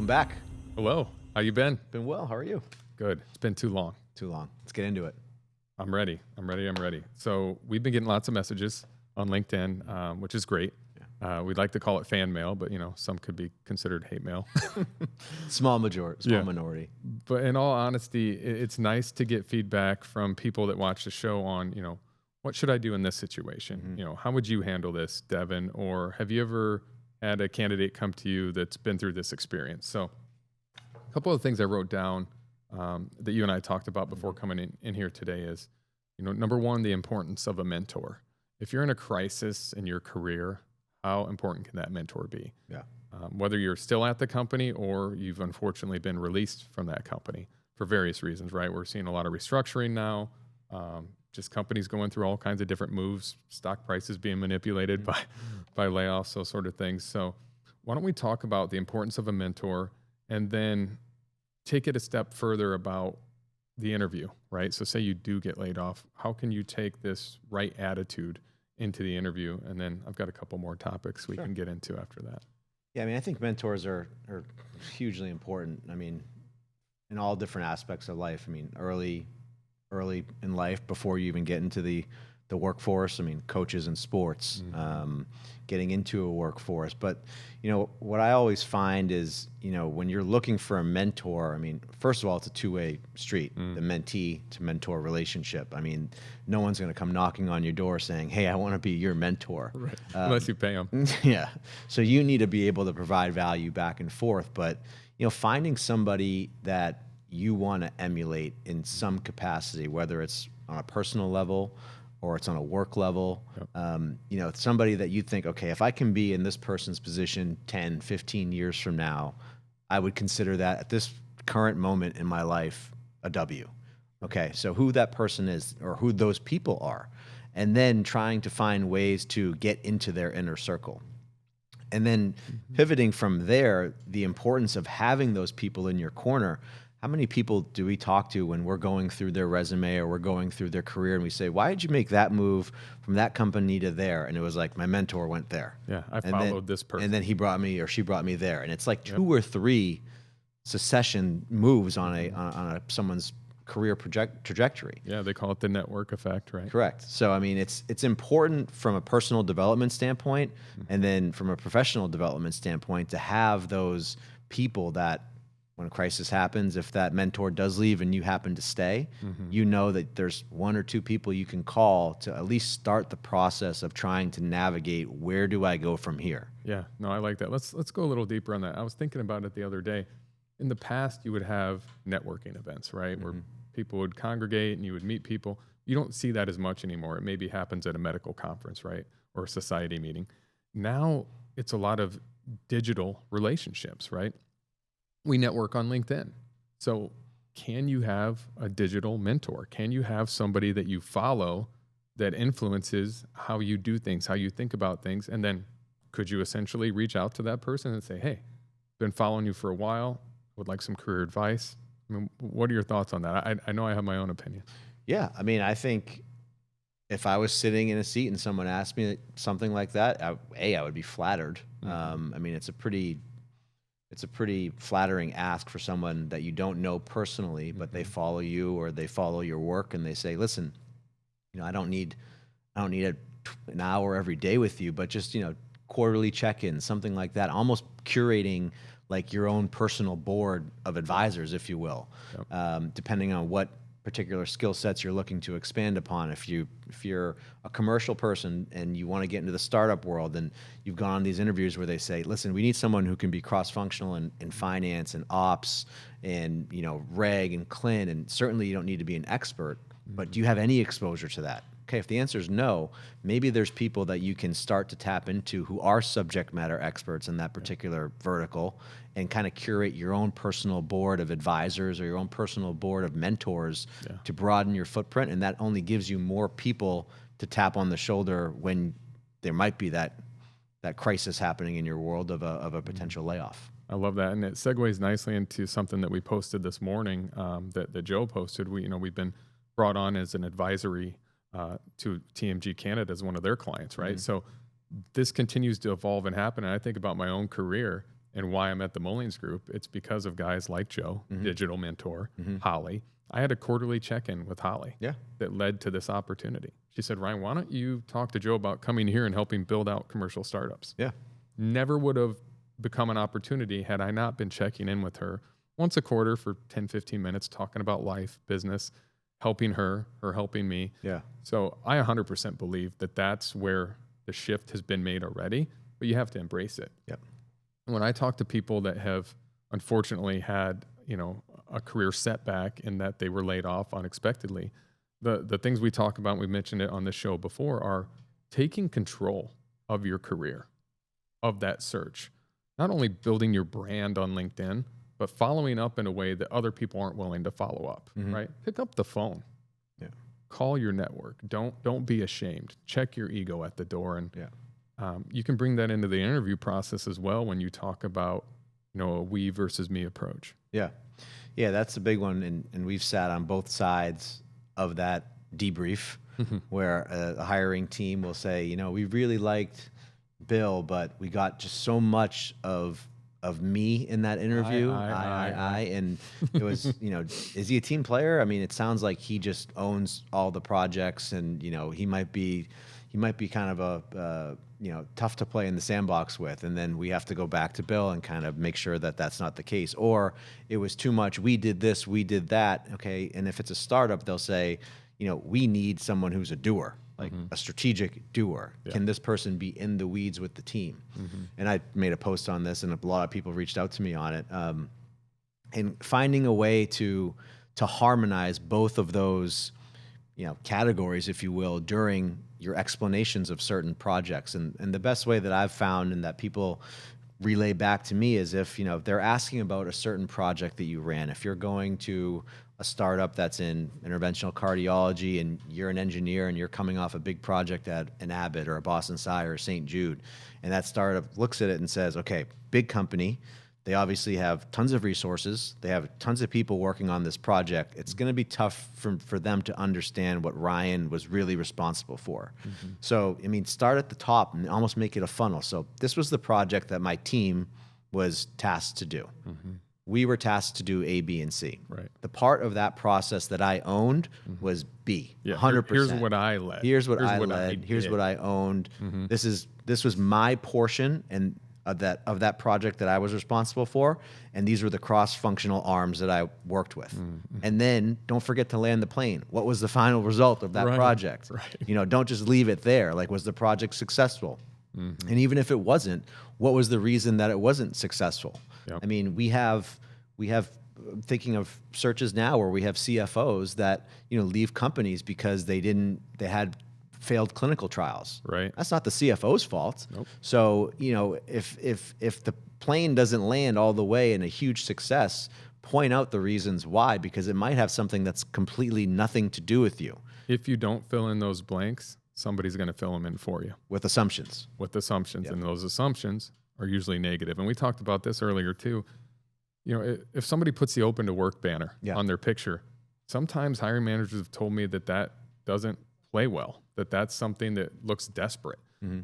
Welcome back. Hello. How you been? Been well. How are you? Good. It's been too long. Too long. Let's get into it. I'm ready. So we've been getting lots of messages on LinkedIn, which is great. Yeah. We'd like to call it fan mail, but some could be considered hate mail. Small minority. But in all honesty, it's nice to get feedback from people that watch the show on, what should I do in this situation? Mm-hmm. How would you handle this, Devin? Or have you ever had a candidate come to you that's been through this experience? So a couple of things I wrote down that you and I talked about before coming in here today is, number one, the importance of a mentor. If you're in a crisis in your career, how important can that mentor be? Yeah. Whether you're still at the company or you've unfortunately been released from that company for various reasons, right? We're seeing a lot of restructuring now, just companies going through all kinds of different moves, stock prices being manipulated by layoffs, those sort of things. So why don't we talk about the importance of a mentor and then take it a step further about the interview, right? So say you do get laid off, how can you take this right attitude into the interview? And then I've got a couple more topics we can get into after that. Yeah, I think mentors are hugely important. In all different aspects of life. Early in life, before you even get into the workforce. Coaches in sports, getting into a workforce. But what I always find is when you're looking for a mentor, first of all, it's a two-way street, the mentee to mentor relationship. No one's going to come knocking on your door saying, "Hey, I want to be your mentor," right. Unless you pay them. Yeah. So you need to be able to provide value back and forth. But finding somebody that you want to emulate in some capacity, whether it's on a personal level or it's on a work level, it's somebody that you think, okay, if I can be in this person's position 10, 15 years from now, I would consider that at this current moment in my life a W. Okay, so who that person is or who those people are, and then trying to find ways to get into their inner circle. And then pivoting from there, the importance of having those people in your corner. How many people do we talk to when we're going through their resume or we're going through their career and we say, why did you make that move from that company to there? And it was like, my mentor went there. Yeah, I followed this person. And then he brought me or she brought me there. And it's like 2 or 3 succession moves on someone's career trajectory. Yeah, they call it the network effect, right? Correct. So, it's important from a personal development standpoint and then from a professional development standpoint to have those people that when a crisis happens, if that mentor does leave and you happen to stay, you know that there's 1 or 2 people you can call to at least start the process of trying to navigate where do I go from here. Yeah, no, I like that. Let's go a little deeper on that. I was thinking about it the other day. In the past, you would have networking events, right, where people would congregate and you would meet people. You don't see that as much anymore. It maybe happens at a medical conference, right, or a society meeting. Now it's a lot of digital relationships, right? We network on LinkedIn. So can you have a digital mentor? Can you have somebody that you follow that influences how you do things, how you think about things? And then could you essentially reach out to that person and say, hey, been following you for a while, would like some career advice? What are your thoughts on that? I know I have my own opinion. Yeah, I think if I was sitting in a seat and someone asked me something like that, I would be flattered. It's a pretty flattering ask for someone that you don't know personally, but they follow you or they follow your work and they say, listen, I don't need an hour every day with you, but just, quarterly check-ins, something like that, almost curating like your own personal board of advisors, if you will, depending on what particular skill sets you're looking to expand upon. If you're a commercial person and you want to get into the startup world, and you've gone on these interviews where they say, listen, we need someone who can be cross-functional in finance and ops and reg and clin, and certainly you don't need to be an expert, but do you have any exposure to that? Okay, if the answer is no, maybe there's people that you can start to tap into who are subject matter experts in that particular vertical and kind of curate your own personal board of advisors or your own personal board of mentors to broaden your footprint. And that only gives you more people to tap on the shoulder when there might be that crisis happening in your world of a potential layoff. I love that. And it segues nicely into something that we posted this morning that Joe posted. We've been brought on as an advisory to TMG Canada as one of their clients, right? So this continues to evolve and happen. And I think about my own career, and why I'm at the Mullings group, it's because of guys like Joe, Mm-hmm. digital mentor, Mm-hmm. Holly. I had a quarterly check-in with Holly Yeah. that led to this opportunity. She said, Ryan, why don't you talk to Joe about coming here and helping build out commercial startups? Yeah. Never would have become an opportunity had I not been checking in with her once a quarter for 10, 15 minutes, talking about life, business, helping her helping me. Yeah. So I 100% believe that that's where the shift has been made already, but you have to embrace it. Yep. When I talk to people that have unfortunately had, a career setback in that they were laid off unexpectedly, the things we talk about, we mentioned it on this show before, are taking control of your career, of that search. Not only building your brand on LinkedIn, but following up in a way that other people aren't willing to follow up, right? Pick up the phone. Yeah. Call your network. Don't be ashamed. Check your ego at the door. And you can bring that into the interview process as well when you talk about, a we versus me approach. Yeah. Yeah, that's a big one. And we've sat on both sides of that debrief where a hiring team will say, we really liked Bill, but we got just so much of me in that interview. I. And it was, is he a team player? I mean, it sounds like he just owns all the projects and, he might be kind of a, tough to play in the sandbox with. And then we have to go back to Bill and kind of make sure that that's not the case. Or it was too much. We did this, we did that. Okay. And if it's a startup, they'll say, we need someone who's a doer, like a strategic doer. Yeah. Can this person be in the weeds with the team? And I made a post on this and a lot of people reached out to me on it. And finding a way to harmonize both of those, categories, if you will, during your explanations of certain projects. And the best way that I've found and that people relay back to me is if, they're asking about a certain project that you ran, if you're going to a startup that's in interventional cardiology and you're an engineer and you're coming off a big project at an Abbott or a Boston Sci or St. Jude, and that startup looks at it and says, okay, big company, they obviously have tons of resources. They have tons of people working on this project. It's going to be tough for them to understand what Ryan was really responsible for. So, start at the top and almost make it a funnel. So this was the project that my team was tasked to do. We were tasked to do A, B, and C. Right. The part of that process that I owned was B, 100%. Here's what I led. Here's what I led. Here's what I owned. This was my portion and of that project that I was responsible for, and these were the cross-functional arms that I worked with. And then don't forget to land the plane. What was the final result of that project? Right. Don't just leave it there. Like, was the project successful? And even if it wasn't, what was the reason that it wasn't successful? Yep. We have thinking of searches now where we have CFOs that leave companies because they had failed clinical trials. Right. That's not the CFO's fault. Nope. So, if the plane doesn't land all the way in a huge success, point out the reasons why, because it might have something that's completely nothing to do with you. If you don't fill in those blanks, somebody's going to fill them in for you. With assumptions. Yep. And those assumptions are usually negative. And we talked about this earlier too. If somebody puts the open to work banner on their picture, sometimes hiring managers have told me that doesn't play well, that's something that looks desperate.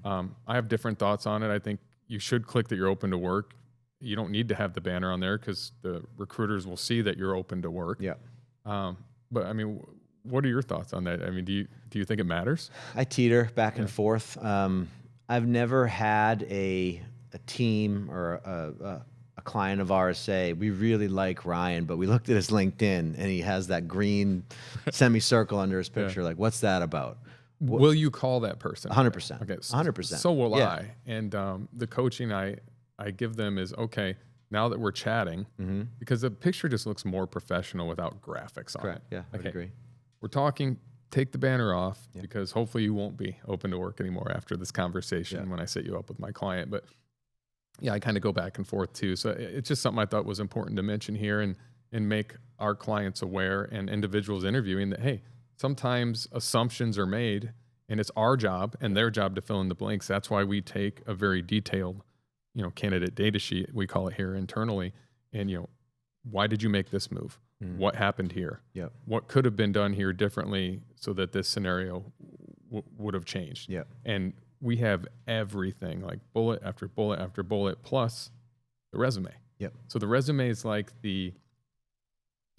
I have different thoughts on it. I think you should click that you're open to work. You don't need to have the banner on there because the recruiters will see that you're open to work. Yeah. But what are your thoughts on that? Do you think it matters? I teeter back and forth. I've never had a team or a client of ours say, we really like Ryan, but we looked at his LinkedIn and he has that green semicircle under his picture. Like, what's that about? Will you call that person? 100%. Okay. 100%. So will I. And the coaching I give them is, okay, now that we're chatting, because the picture just looks more professional without graphics on it. Yeah, I would agree. We're talking, take the banner off because hopefully you won't be open to work anymore after this conversation when I set you up with my client. But I kind of go back and forth too. So it's just something I thought was important to mention here and make our clients aware and individuals interviewing that, hey, sometimes assumptions are made and it's our job and their job to fill in the blanks. That's why we take a very detailed, candidate data sheet, we call it here internally. And, why did you make this move? What happened here? Yep. What could have been done here differently so that this scenario would have changed? Yep. And we have everything, like bullet after bullet after bullet, plus The resume. Yep. So the resume is like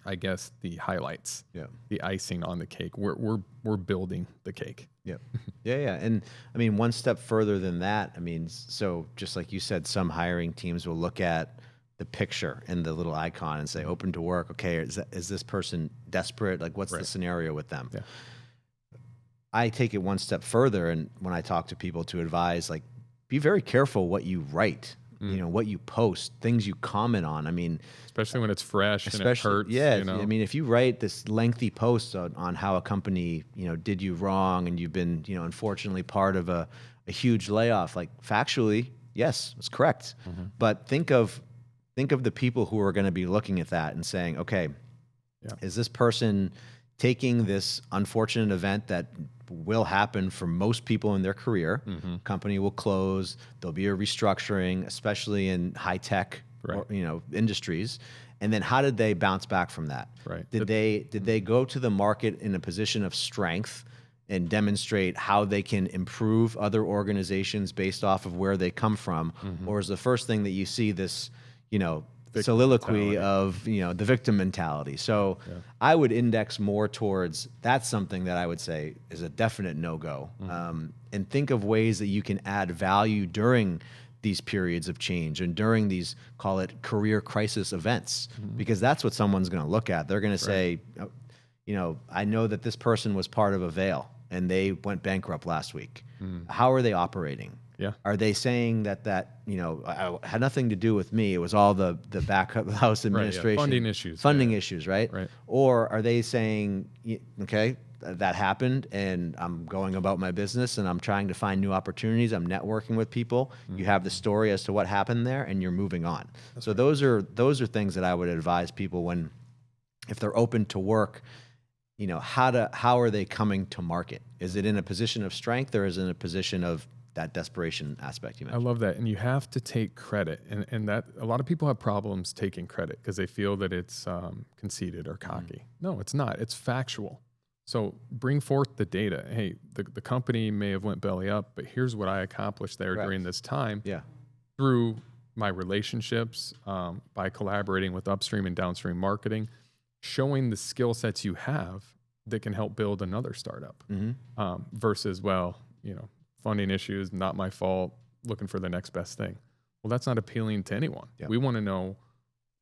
I guess the highlights, Yeah. the icing on the cake. We're building the cake. Yeah. Yeah. And I mean, one step further than that, I mean, so just like you said, some hiring teams will look at the picture and the little icon and say, open to work. Okay. Is this person desperate? Like, what's the scenario with them? Yeah. I take it one step further. And when I talk to people to advise, like, be very careful what you write, you know, what you post, things you comment on. I mean, especially when it's fresh and it hurts. Yeah. You know? I mean, if you write this lengthy post on how a company, you know, did you wrong and you've been, you know, unfortunately part of a huge layoff, like factually, yes, it's correct. But think of the people who are going to be looking at that and saying, okay, is this person taking this unfortunate event that will happen for most people in their career? Company will close. There'll be a restructuring, especially in high tech, you know, industries. And then how did they bounce back from that? Right. Did they go to the market in a position of strength and demonstrate how they can improve other organizations based off of where they come from? Or is the first thing that you see this, you know, soliloquy of, you know, the victim mentality? So I would index more towards that's something that I would say is a definite no-go. And think of ways that you can add value during these periods of change and during these, call it career crisis events, because that's what someone's going to look at. They're going to say, you know, I know that this person was part of a Vail and they went bankrupt last week. How are they operating? Yeah. Are they saying that you know, had nothing to do with me? It was all the back of the house administration, funding issues, right? Right. Or are they saying, okay, that happened, and I'm going about my business, and I'm trying to find new opportunities. I'm networking with people. You have the story as to what happened there, and you're moving on. So those are things that I would advise people when, if they're open to work, you know, how are they coming to market? Is it in a position of strength, or is it in a position of that desperation aspect you mentioned? I love that. And you have to take credit. And that a lot of people have problems taking credit because they feel that it's conceited or cocky. No, it's not. It's factual. So bring forth the data. Hey, the company may have went belly up, but here's what I accomplished there during this time through my relationships, by collaborating with upstream and downstream marketing, showing the skill sets you have that can help build another startup versus, well, you know, funding issues, not my fault, looking for the next best thing. Well, that's not appealing to anyone. We want to know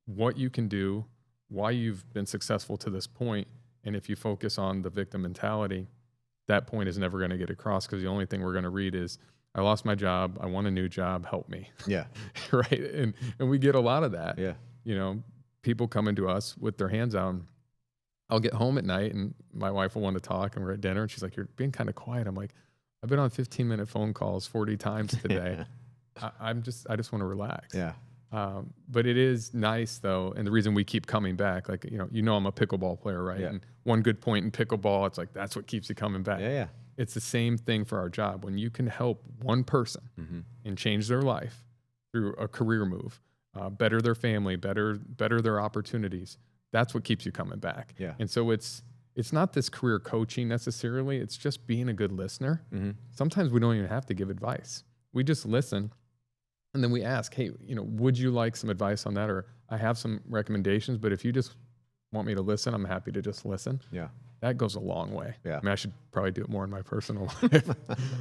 what you can do, why you've been successful to this point. And if you focus on the victim mentality, that point is never going to get across, because the only thing we're going to read is, I lost my job, I want a new job, help me. Yeah. Right. And we get a lot of that. Yeah. You know, people coming to us with their hands out. And I'll get home at night and my wife will want to talk, and we're at dinner and she's like, you're being kind of quiet. I'm like, I've been on 15-minute phone calls 40 times today. I just want to relax. Yeah. But it is nice though. And the reason we keep coming back, like, you know, I'm a pickleball player, right? And one good point in pickleball, it's like, that's what keeps you coming back. Yeah. It's the same thing for our job. When you can help one person and change their life through a career move, better their family, better their opportunities, that's what keeps you coming back. Yeah. And so it's not this career coaching necessarily. It's just being a good listener. Sometimes we don't even have to give advice. We just listen. And then we ask, hey, you know, would you like some advice on that? Or I have some recommendations, but if you just want me to listen, I'm happy to just listen. Yeah. That goes a long way. Yeah. I mean, I should probably do it more in my personal life.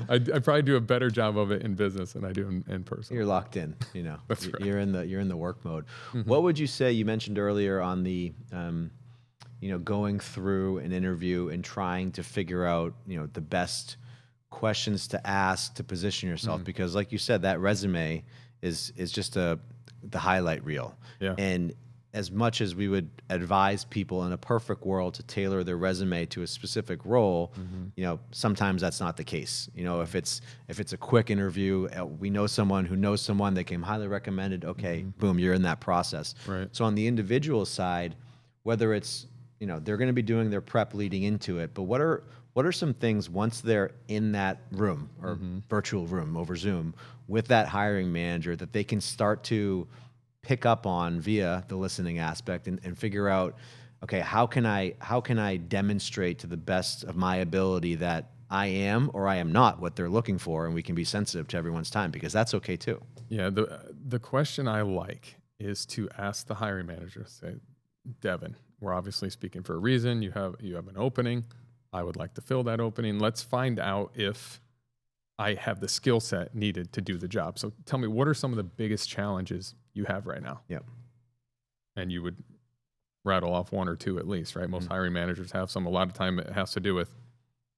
I probably do a better job of it in business than I do in person. You're locked in, you know. That's right. You're in the work mode. What would you say, you mentioned earlier on the, you know, going through an interview and trying to figure out, you know, the best questions to ask to position yourself, because like you said, that resume is just the highlight reel. Yeah. And as much as we would advise people in a perfect world to tailor their resume to a specific role, you know, sometimes that's not the case. You know, if it's a quick interview, we know someone who knows someone, they came highly recommended, okay, boom, you're in that process. Right. So on the individual side, whether it's, you know, they're going to be doing their prep leading into it, but what are some things once they're in that room or virtual room over Zoom with that hiring manager that they can start to pick up on via the listening aspect and figure out, okay, how can I demonstrate to the best of my ability that I am or I am not what they're looking for, and we can be sensitive to everyone's time, because that's okay too. Yeah, the question I like is to ask the hiring manager, say, Devin, we're obviously speaking for a reason. You have an opening. I would like to fill that opening. Let's find out if I have the skill set needed to do the job. So tell me, what are some of the biggest challenges you have right now? Yep. And you would rattle off one or two at least, right? Most hiring managers have some. A lot of time it has to do with,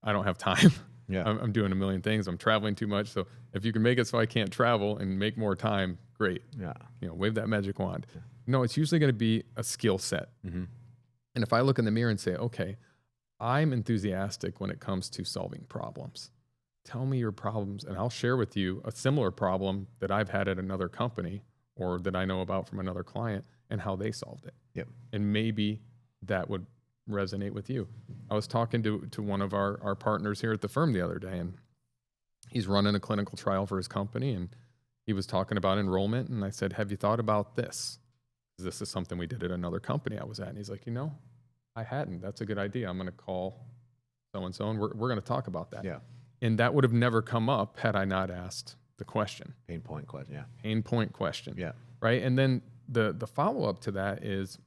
I don't have time. Yeah. I'm doing a million things. I'm traveling too much. So if you can make it so I can't travel and make more time, great. Yeah. Wave that magic wand. Yeah. No, it's usually going to be a skill set. Mm-hmm. And if I look in the mirror and say, okay, I'm enthusiastic when it comes to solving problems. Tell me your problems, and I'll share with you a similar problem that I've had at another company or that I know about from another client and how they solved it. Yep. And maybe that would resonate with you. I was talking to one of our partners here at the firm the other day, and he's running a clinical trial for his company, and he was talking about enrollment, and I said, have you thought about this? This is something we did at another company I was at. And he's like, I hadn't. That's a good idea. I'm going to call so-and-so, and we're going to talk about that. Yeah. And that would have never come up had I not asked the question. Pain point question. Yeah. Pain point question. Yeah. Right. And then the follow-up to that is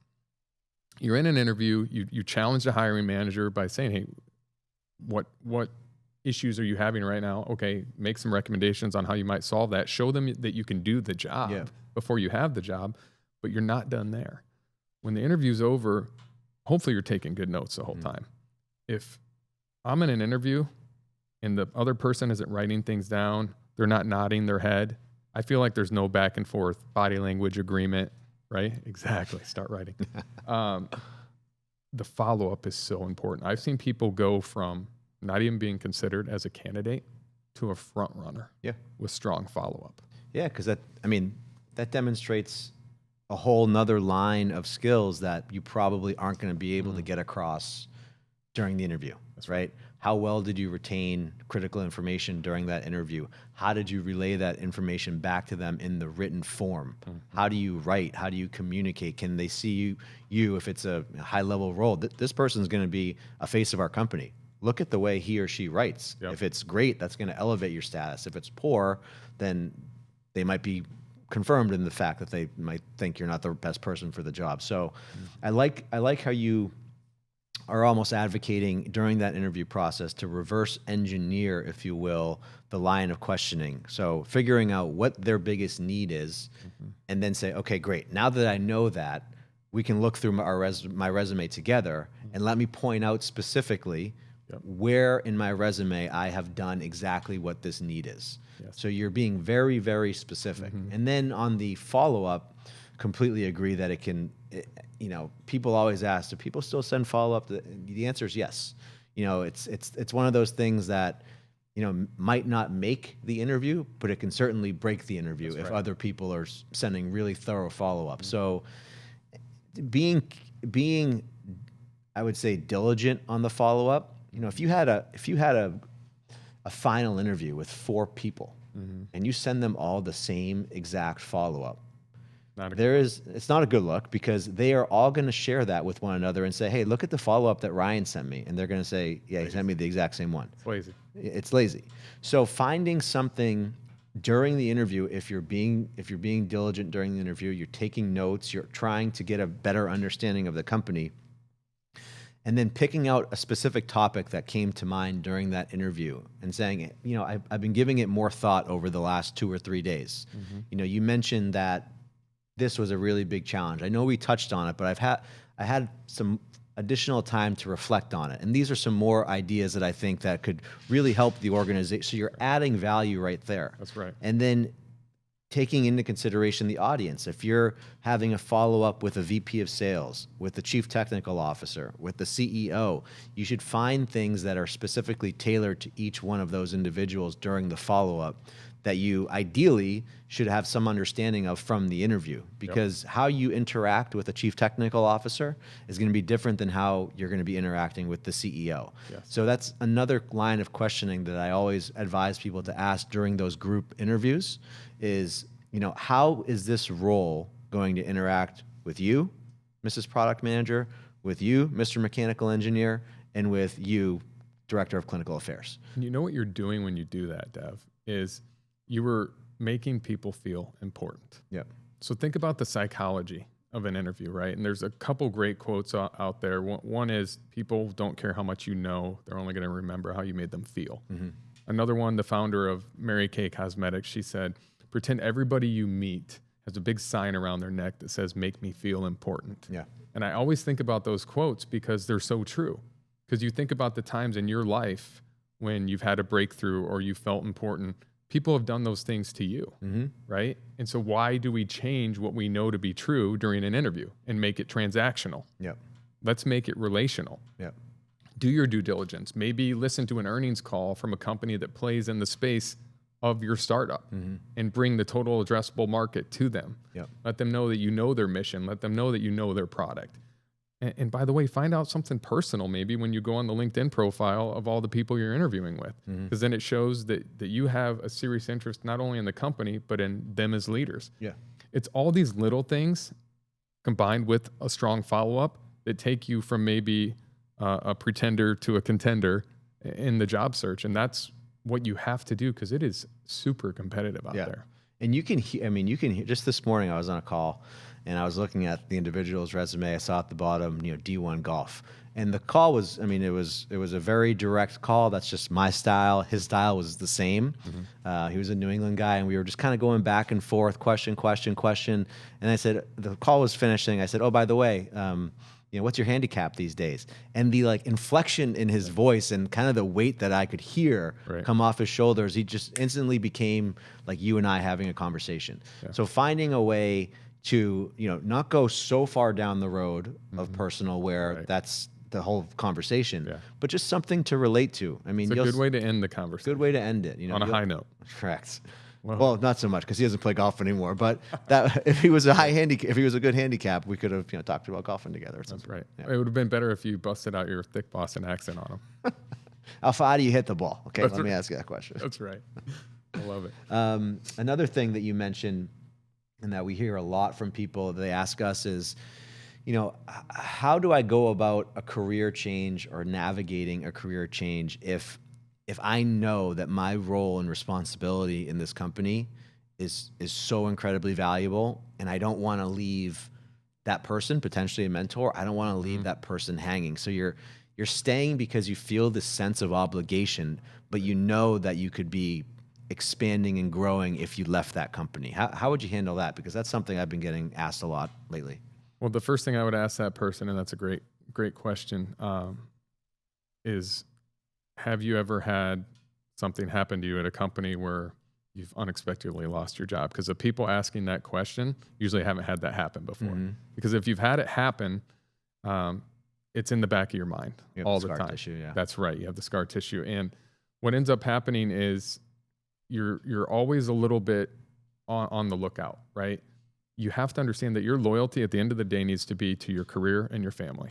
you're in an interview, you challenge the hiring manager by saying, hey, what issues are you having right now? Okay, make some recommendations on how you might solve that. Show them that you can do the job before you have the job, but you're not done there. When the interview's over, hopefully you're taking good notes the whole time. If I'm in an interview and the other person isn't writing things down, they're not nodding their head, I feel like there's no back and forth body language agreement, right? Exactly. Start writing. The follow-up is so important. I've seen people go from not even being considered as a candidate to a front runner with strong follow-up. Yeah, because that demonstrates a whole nother line of skills that you probably aren't going to be able to get across during the interview. That's right. How well did you retain critical information during that interview? How did you relay that information back to them in the written form? How do you write? How do you communicate? Can they see you if it's a high-level role? This person is going to be a face of our company. Look at the way he or she writes. If it's great, that's going to elevate your status. If it's poor, then they might be confirmed in the fact that they might think you're not the best person for the job. So I like how you are almost advocating during that interview process to reverse engineer, if you will, the line of questioning. So figuring out what their biggest need is and then say, okay, great. Now that I know that, we can look through my resume together and let me point out specifically where in my resume I have done exactly what this need is. So you're being very, very specific. And then on the follow-up, completely agree that it can, people always ask, do people still send follow-up? The answer is yes. It's one of those things that, might not make the interview, but it can certainly break the interview if other people are sending really thorough follow-up. So being, I would say, diligent on the follow-up. If you had a final interview with 4 people and you send them all the same exact follow-up, it's not a good look, because they are all going to share that with one another and say, hey, look at the follow-up that Ryan sent me. And they're going to say, yeah, he sent me the exact same one. It's lazy. It's lazy. So finding something during the interview, if you're being diligent during the interview, you're taking notes, you're trying to get a better understanding of the company, and then picking out a specific topic that came to mind during that interview and saying, I've been giving it more thought over the last 2 or 3 days. You mentioned that this was a really big challenge. I know we touched on it, but I had some additional time to reflect on it. And these are some more ideas that I think that could really help the organization. So you're adding value right there. That's right. And then taking into consideration the audience. If you're having a follow-up with a VP of sales, with the chief technical officer, with the CEO, you should find things that are specifically tailored to each one of those individuals during the follow-up that you ideally should have some understanding of from the interview, because how you interact with a chief technical officer is going to be different than how you're going to be interacting with the CEO. So that's another line of questioning that I always advise people to ask during those group interviews is, how is this role going to interact with you, Mrs. Product Manager, with you, Mr. Mechanical Engineer, and with you, Director of Clinical Affairs? You know what you're doing when you do that, Dev, is you were making people feel important. So think about the psychology of an interview, right? And there's a couple great quotes out there. One is, people don't care how much you know, they're only going to remember how you made them feel. Another one, the founder of Mary Kay Cosmetics, she said, pretend everybody you meet has a big sign around their neck that says, make me feel important. Yeah. And I always think about those quotes because they're so true. Because you think about the times in your life when you've had a breakthrough or you felt important, people have done those things to you, right? And so why do we change what we know to be true during an interview and make it transactional? Yep. Let's make it relational. Yep. Do your due diligence. Maybe listen to an earnings call from a company that plays in the space of your startup and bring the total addressable market to them. Yep. Let them know that you know their mission. Let them know that you know their product. And by the way, find out something personal maybe when you go on the LinkedIn profile of all the people you're interviewing with, because then it shows that you have a serious interest not only in the company, but in them as leaders. Yeah. It's all these little things combined with a strong follow-up that take you from maybe a pretender to a contender in the job search. And that's what you have to do because it is super competitive out there. And you can hear, just this morning I was on a call and I was looking at the individual's resume. I saw at the bottom, D1 golf. And the call was, it was a very direct call. That's just my style. His style was the same. He was a New England guy, and we were just kind of going back and forth, question. And I said, the call was finishing. I said, oh, by the way, what's your handicap these days? And the inflection in his voice and kind of the weight that I could hear come off his shoulders, he just instantly became like you and I having a conversation. Yeah. So finding a way to, not go so far down the road of personal where that's the whole conversation, but just something to relate to. It's a good way to end the conversation. Good way to end it. On a high note. Correct. Well, not so much because he doesn't play golf anymore. But that if he was a good handicap, we could have talked about golfing together. Or something. That's right. Yeah. It would have been better if you busted out your thick Boston accent on him. How far do you hit the ball? Okay, let me ask you that question. That's right. I love it. Another thing that you mentioned, and that we hear a lot from people, they ask us is, how do I go about a career change or navigating a career change if I know that my role and responsibility in this company is so incredibly valuable, and I don't want to leave that person, potentially a mentor, I don't want to leave that person hanging. So you're staying because you feel this sense of obligation, but you know that you could be expanding and growing if you left that company. How would you handle that? Because that's something I've been getting asked a lot lately. Well, the first thing I would ask that person, and that's a great question, is, have you ever had something happen to you at a company where you've unexpectedly lost your job? Because the people asking that question usually haven't had that happen before. Because if you've had it happen, it's in the back of your mind all the time. Tissue, yeah. That's right. You have the scar tissue. And what ends up happening is you're always a little bit on the lookout, right? You have to understand that your loyalty at the end of the day needs to be to your career and your family,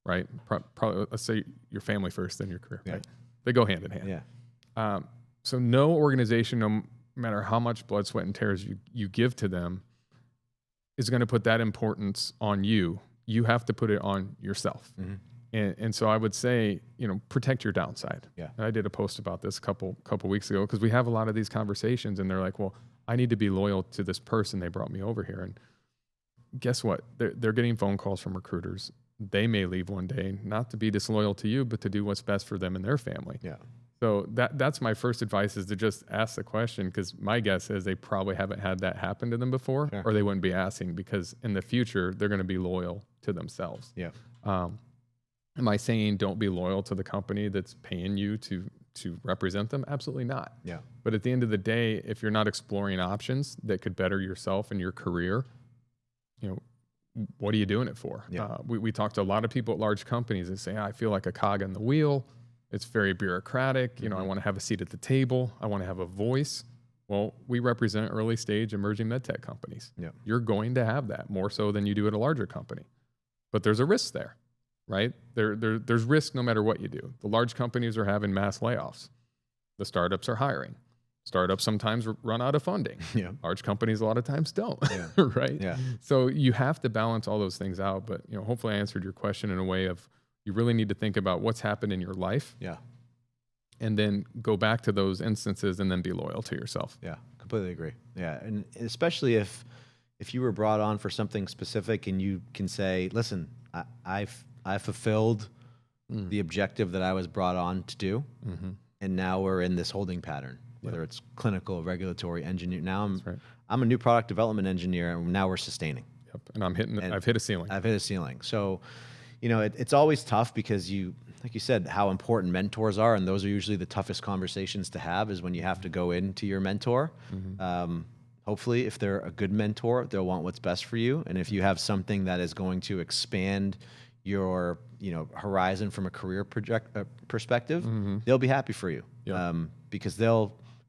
right? Probably, let's say your family first, then your career, right? They go hand in hand. Yeah. So no organization, no matter how much blood, sweat, and tears you give to them, is going to put that importance on you. You have to put it on yourself. And so I would say, protect your downside. Yeah. And I did a post about this a couple weeks ago because we have a lot of these conversations, and they're like, well, I need to be loyal to this person. They brought me over here. And guess what? They're getting phone calls from recruiters. They may leave one day, not to be disloyal to you, but to do what's best for them and their family. Yeah. So that's my first advice, is to just ask the question, because my guess is they probably haven't had that happen to them before, or they wouldn't be asking, because in the future, they're going to be loyal to themselves. Yeah. Am I saying don't be loyal to the company that's paying you to represent them? Absolutely not. Yeah. But at the end of the day, if you're not exploring options that could better yourself and your career, what are you doing it for? Yeah. We talk to a lot of people at large companies that say, I feel like a cog in the wheel. It's very bureaucratic. I want to have a seat at the table. I want to have a voice. Well, we represent early stage emerging medtech companies. Yeah. You're going to have that more so than you do at a larger company. But there's a risk there, right? There's risk no matter what you do. The large companies are having mass layoffs. The startups are hiring. Startups sometimes run out of funding. Yeah. Large companies a lot of times don't, right? Yeah. So you have to balance all those things out. But hopefully I answered your question in a way of, you really need to think about what's happened in your life. Yeah. And then go back to those instances and then be loyal to yourself. Yeah, completely agree. Yeah, and especially if if you were brought on for something specific and you can say, listen, I fulfilled the objective that I was brought on to do, and now we're in this holding pattern, whether it's clinical, regulatory, engineer. Now I'm a new product development engineer, and now we're sustaining. Yep. And I've hit a ceiling. I've hit a ceiling. So, it's always tough because like you said, how important mentors are, and those are usually the toughest conversations to have is when you have to go into your mentor. Hopefully, if they're a good mentor, they'll want what's best for you. And if you have something that is going to expand your horizon from a career perspective, they'll be happy for you. Because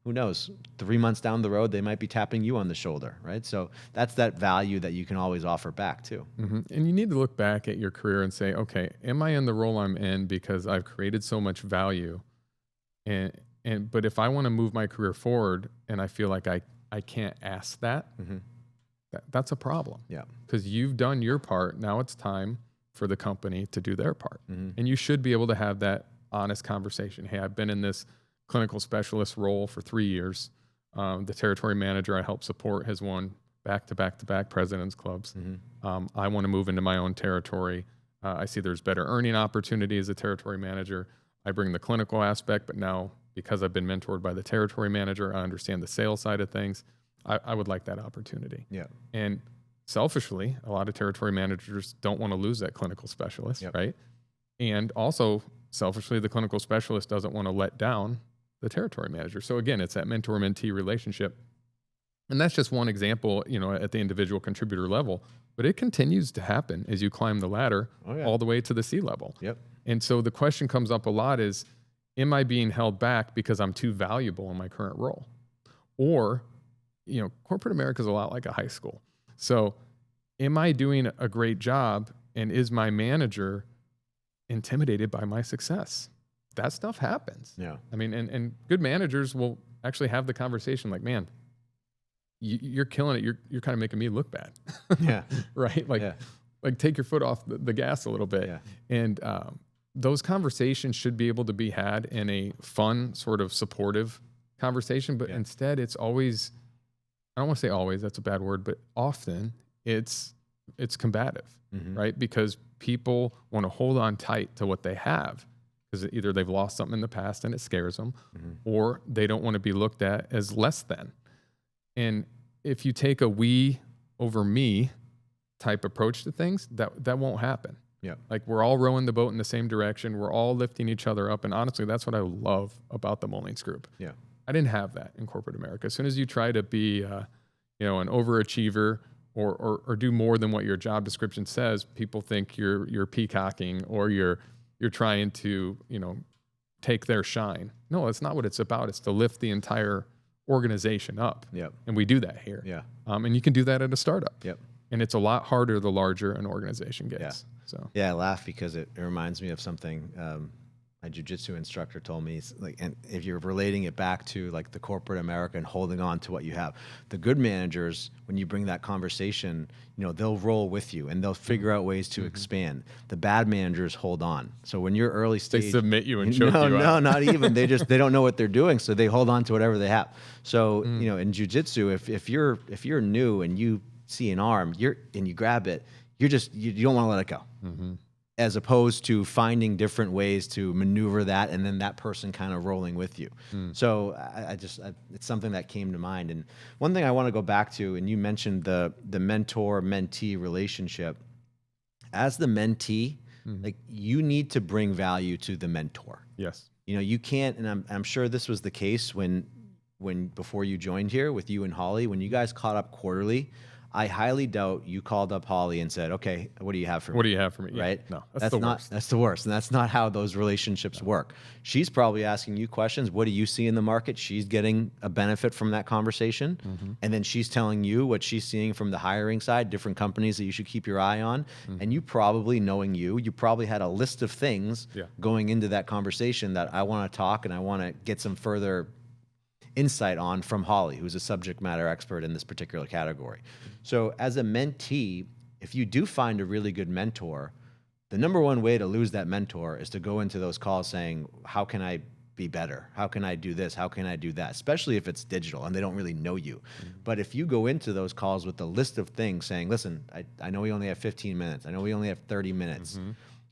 who knows, 3 months down the road, they might be tapping you on the shoulder, right? So that's that value that you can always offer back too. And you need to look back at your career and say, okay, am I in the role I'm in because I've created so much value? But if I want to move my career forward and I feel like I can't ask that's a problem. Yeah. Because you've done your part. Now it's time for the company to do their part. And you should be able to have that honest conversation. Hey, I've been in this clinical specialist role for 3 years. The territory manager I help support has won back-to-back president's clubs. I want to move into my own territory. I see there's better earning opportunity as a territory manager. I bring the clinical aspect, but now because I've been mentored by the territory manager, I understand the sales side of things. I would like that opportunity. Yeah. And selfishly, a lot of territory managers don't want to lose that clinical specialist, right? And also, selfishly, the clinical specialist doesn't want to let down the territory manager. So again, it's that mentor-mentee relationship. And that's just one example, at the individual contributor level, but it continues to happen as you climb the ladder all the way to the C-level. And so the question comes up a lot is, am I being held back because I'm too valuable in my current role? Or, corporate America is a lot like a high school. So am I doing a great job, and is my manager intimidated by my success? That stuff happens. Yeah. I mean, and good managers will actually have the conversation like, man, you're killing it. You're kind of making me look bad. Yeah. Right? Like take your foot off the gas a little bit. Yeah. And those conversations should be able to be had in a fun, sort of supportive conversation. But instead, it's always, I don't want to say always, that's a bad word, but often it's combative, right? Because people want to hold on tight to what they have because either they've lost something in the past and it scares them, or they don't want to be looked at as less than. And if you take a we over me type approach to things, that won't happen. Yeah. Like we're all rowing the boat in the same direction. We're all lifting each other up. And honestly, that's what I love about the Mullings Group. Yeah. I didn't have that in corporate America. As soon as you try to be, an overachiever or do more than what your job description says, people think you're peacocking or you're trying to, take their shine. No, that's not what it's about. It's to lift the entire organization up. Yep. And we do that here. Yeah. And you can do that at a startup. Yep. And it's a lot harder the larger an organization gets. Yeah. So yeah, I laugh because it reminds me of something my jiu-jitsu instructor told me. And if you're relating it back to like the corporate America and holding on to what you have, the good managers, when you bring that conversation, they'll roll with you and they'll figure out ways to expand. The bad managers hold on. So when you're early stage, they submit you and choke you out. No, not even. They don't know what they're doing, so they hold on to whatever they have. So in jiu-jitsu, if you're new and you see an arm, and you grab it, you don't want to let it go. As opposed to finding different ways to maneuver that, and then that person kind of rolling with you. So it's something that came to mind. And one thing I want to go back to, and you mentioned the mentor-mentee relationship. As the mentee, like you need to bring value to the mentor. Yes. You can't, and I'm sure this was the case when before you joined here with you and Holly, when you guys caught up quarterly. I highly doubt you called up Holly and said, okay, what do you have for me? What do you have for me? Yeah. Right? No, that's the worst. That's the worst. And that's not how those relationships work. She's probably asking you questions. What do you see in the market? She's getting a benefit from that conversation. And then she's telling you what she's seeing from the hiring side, different companies that you should keep your eye on. And you probably, knowing you probably had a list of things going into that conversation that I want to talk and I want to get some further insight on from Holly, who's a subject matter expert in this particular category. So as a mentee, if you do find a really good mentor, the number one way to lose that mentor is to go into those calls saying, how can I be better? How can I do this? How can I do that? Especially if it's digital and they don't really know you. But if you go into those calls with a list of things saying, listen, I know we only have 15 minutes. I know we only have 30 minutes.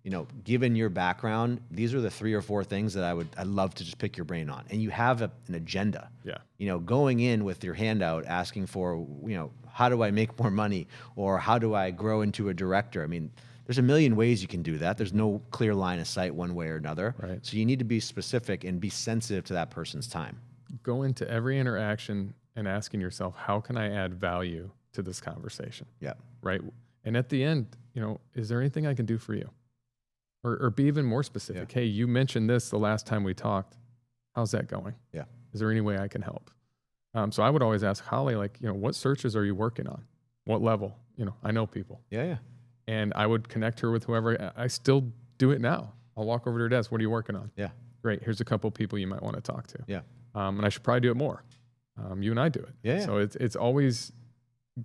You know, given your background, these are the 3 or 4 things that I'd love to just pick your brain on. And you have an agenda. Yeah. You know, going in with your handout asking for, you know, how do I make more money, or how do I grow into a director? I mean, there's a million ways you can do that. There's no clear line of sight one way or another. Right. So you need to be specific and be sensitive to that person's time. Go into every interaction and asking yourself, how can I add value to this conversation? Yeah. Right. And at the end, you know, is there anything I can do for you? Or be even more specific. Yeah. Hey, you mentioned this the last time we talked. How's that going? Yeah. Is there any way I can help? So I would always ask Holly, like, you know, what searches are you working on? What level? You know, I know people. Yeah. Yeah. And I would connect her with whoever. I still do it now. I'll walk over to her desk. What are you working on? Yeah. Great. Here's a couple people you might want to talk to. Yeah. And I should probably do it more. You and I do it. Yeah. So it's always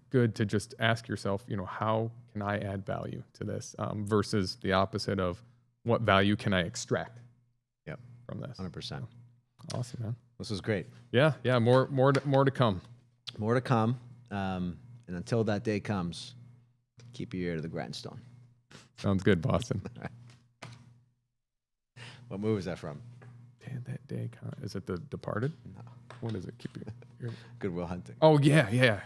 good to just ask yourself, you know, how can I add value to this versus the opposite of what value can I extract Yep. from this. 100%. Awesome, man. This was great. Yeah. More to come. More to come. And until that day comes, keep your ear to the grindstone. Sounds good, Boston. What movie is that from? Man, that day. Is it The Departed? No. What is it? Keep your. Good Will Hunting. Oh yeah.